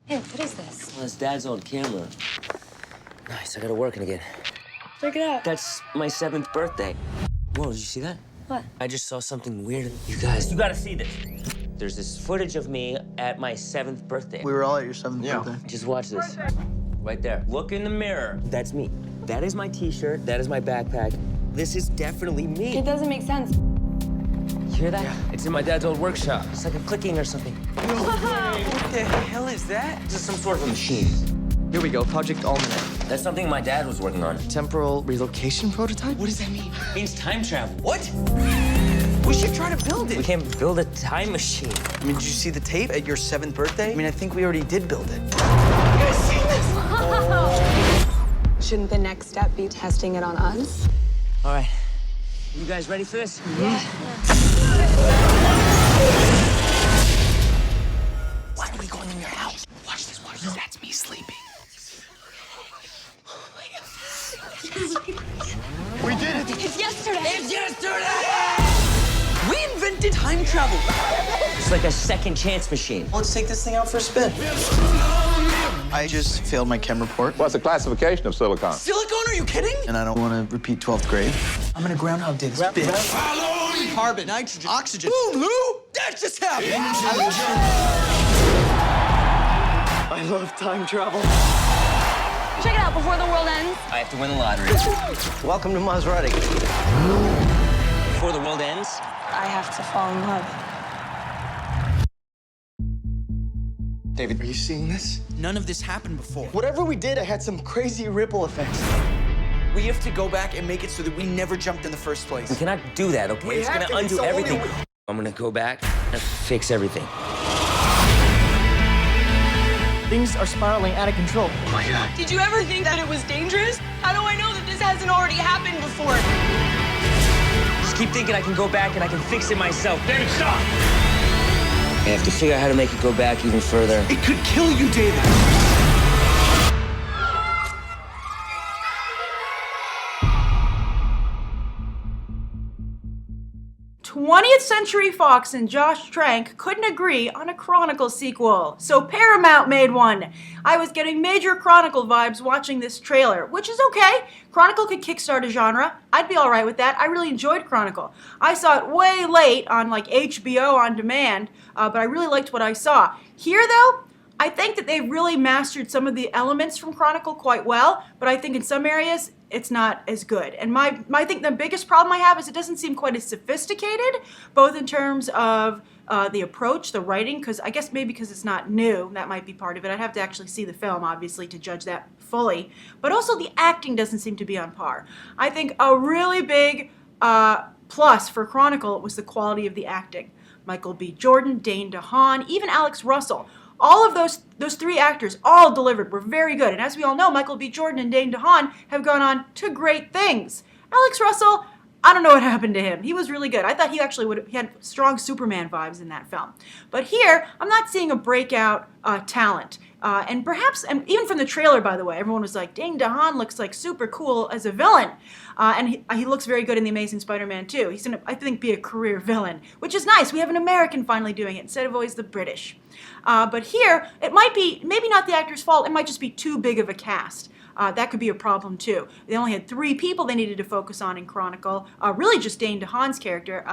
Hey, what is this? Well, it's Dad's old camera. Nice, I got it working again. Check it out. That's my 7th birthday. Whoa, did you see that? What? I just saw something weird. You guys, you gotta see this. There's this footage of me at my 7th birthday. We were all at your 7th birthday. Just watch this. Right there. Look in the mirror. That's me. That is my T-shirt. That is my backpack. This is definitely me. It doesn't make sense. You hear that? Yeah. It's in my dad's old workshop. It's like a clicking or something. What the hell is that? This is some sort of a machine. Here we go, Project Almanac. That's something my dad was working on. Temporal relocation prototype? What does that mean? It means time travel. What? We should try to build it. We can't build a time machine. I mean, did you see the tape at your 7th birthday? I mean, I think we already did build it. You guys seen this? Shouldn't the next step be testing it on us? All right. You guys ready for this? Yeah. Why are we going in your house? Watch this, watch this. That's me sleeping. We did it! It's yesterday. It's yesterday! We invented time travel. It's like a second chance machine. Let's take this thing out for a spin. I just failed my chem report, What's the classification of silicon? Silicone, are you kidding? and I don't want to repeat 12th grade. I'm gonna Groundhog Day this bitch. Carbon, nitrogen, oxygen. Boom, Lou! That just happened! I love time travel. Check it out before the world ends. I have to win the lottery. Welcome to Maserati. Before the world ends, I have to fall in love. David, are you seeing this? None of this happened before. Whatever we did, it had some crazy ripple effects. We have to go back and make it so that we never jumped in the first place. we cannot do that, okay? We It's have gonna to. It's undo the only everything. way. I'm gonna go back and fix everything. Things are spiraling out of control. Oh my God. Did you ever think that it was dangerous? How do I know that this hasn't already happened before? Just keep thinking I can go back and I can fix it myself. David, stop! I have to figure out how to make it go back even further. It could kill you, David. 20th Century Fox and Josh Trank couldn't agree on a Chronicle sequel, so Paramount made one. I was getting major Chronicle vibes watching this trailer, which is okay. Chronicle could kickstart a genre. I'd be all right with that. I really enjoyed Chronicle. I saw it way late on like HBO on demand, but I really liked what I saw. Here, though, I think that they've really mastered some of the elements from Chronicle quite well, but I think in some areas it's not as good. And I think the biggest problem I have is it doesn't seem quite as sophisticated, both in terms of the approach, the writing, because I guess maybe because it's not new, that might be part of it. I'd have to actually see the film, obviously, to judge that fully. But also the acting doesn't seem to be on par. I think a really big plus for Chronicle was the quality of the acting. Michael B. Jordan, Dane DeHaan, even Alex Russell. All of those three actors all delivered, were very good. And as we all know, Michael B. Jordan and Dane DeHaan have gone on to great things. Alex Russell, I don't know what happened to him. He was really good. I thought he actually he had strong Superman vibes in that film. But here, I'm not seeing a breakout talent. And perhaps, and even from the trailer, by the way, everyone was like, Dane DeHaan looks like super cool as a villain. And he looks very good in The Amazing Spider-Man 2. He's going to, I think, be a career villain, which is nice. We have an American finally doing it instead of always the British. But here, it might be, maybe not the actor's fault, it might just be too big of a cast. That could be a problem too. They only had 3 people they needed to focus on in Chronicle. Really just Dane DeHaan's character.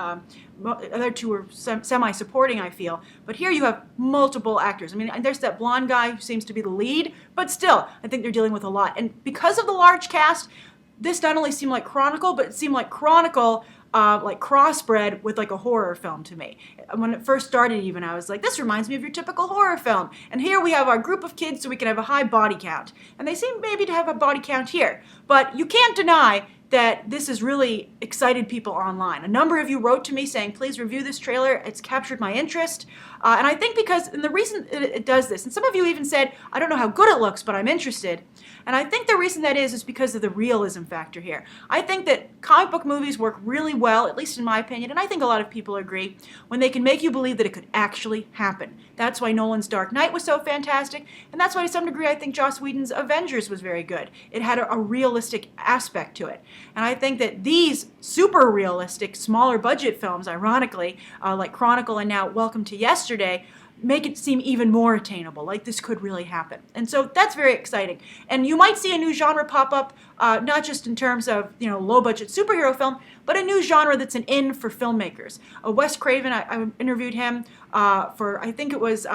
The other 2 were semi-supporting, I feel. But here you have multiple actors. I mean, there's that blonde guy who seems to be the lead, but still, I think they're dealing with a lot. And because of the large cast, this not only seemed like Chronicle, but it seemed like Chronicle like crossbred with like a horror film to me. When it first started even, I was like, this reminds me of your typical horror film. And here we have our group of kids so we can have a high body count. And they seem maybe to have a body count here. But you can't deny that this has really excited people online. A number of you wrote to me saying, please review this trailer. It's captured my interest. And I think and the reason it does this, and some of you even said, I don't know how good it looks, but I'm interested. And I think the reason that is because of the realism factor here. I think that comic book movies work really well, at least in my opinion, and I think a lot of people agree, when they can make you believe that it could actually happen. That's why Nolan's Dark Knight was so fantastic, and that's why to some degree I think Joss Whedon's Avengers was very good. It had a realistic aspect to it. And I think that these super realistic, smaller budget films, ironically, like Chronicle and now Welcome to Yesterday, make it seem even more attainable, like this could really happen. And so that's very exciting. And you might see a new genre pop up, not just in terms of, low-budget superhero film, but a new genre that's an in for filmmakers. Wes Craven, I interviewed him for, I think it was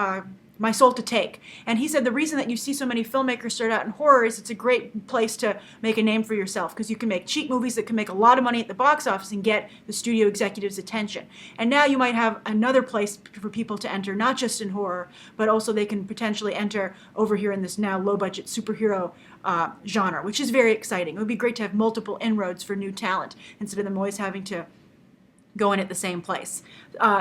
My Soul to Take. And he said the reason that you see so many filmmakers start out in horror is it's a great place to make a name for yourself, because you can make cheap movies that can make a lot of money at the box office and get the studio executives' attention. And now you might have another place for people to enter, not just in horror, but also they can potentially enter over here in this now low-budget superhero genre, which is very exciting. It would be great to have multiple inroads for new talent instead of them always having to go in at the same place.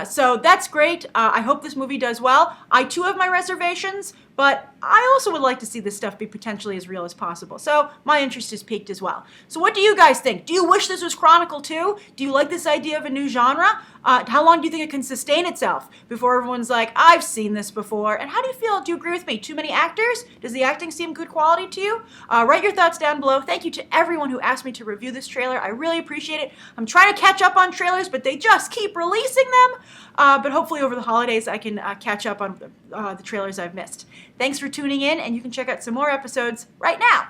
So that's great. I hope this movie does well. I too have my reservations, but I also would like to see this stuff be potentially as real as possible. So my interest is piqued as well. So what do you guys think? Do you wish this was Chronicle 2? Do you like this idea of a new genre? How long do you think it can sustain itself before everyone's like, I've seen this before? And how do you feel? Do you agree with me? Too many actors? Does the acting seem good quality to you? Write your thoughts down below. Thank you to everyone who asked me to review this trailer. I really appreciate it. I'm trying to catch up on trailers, but they just keep releasing them. But hopefully over the holidays I can catch up on the trailers I've missed. Thanks for tuning in, and you can check out some more episodes right now.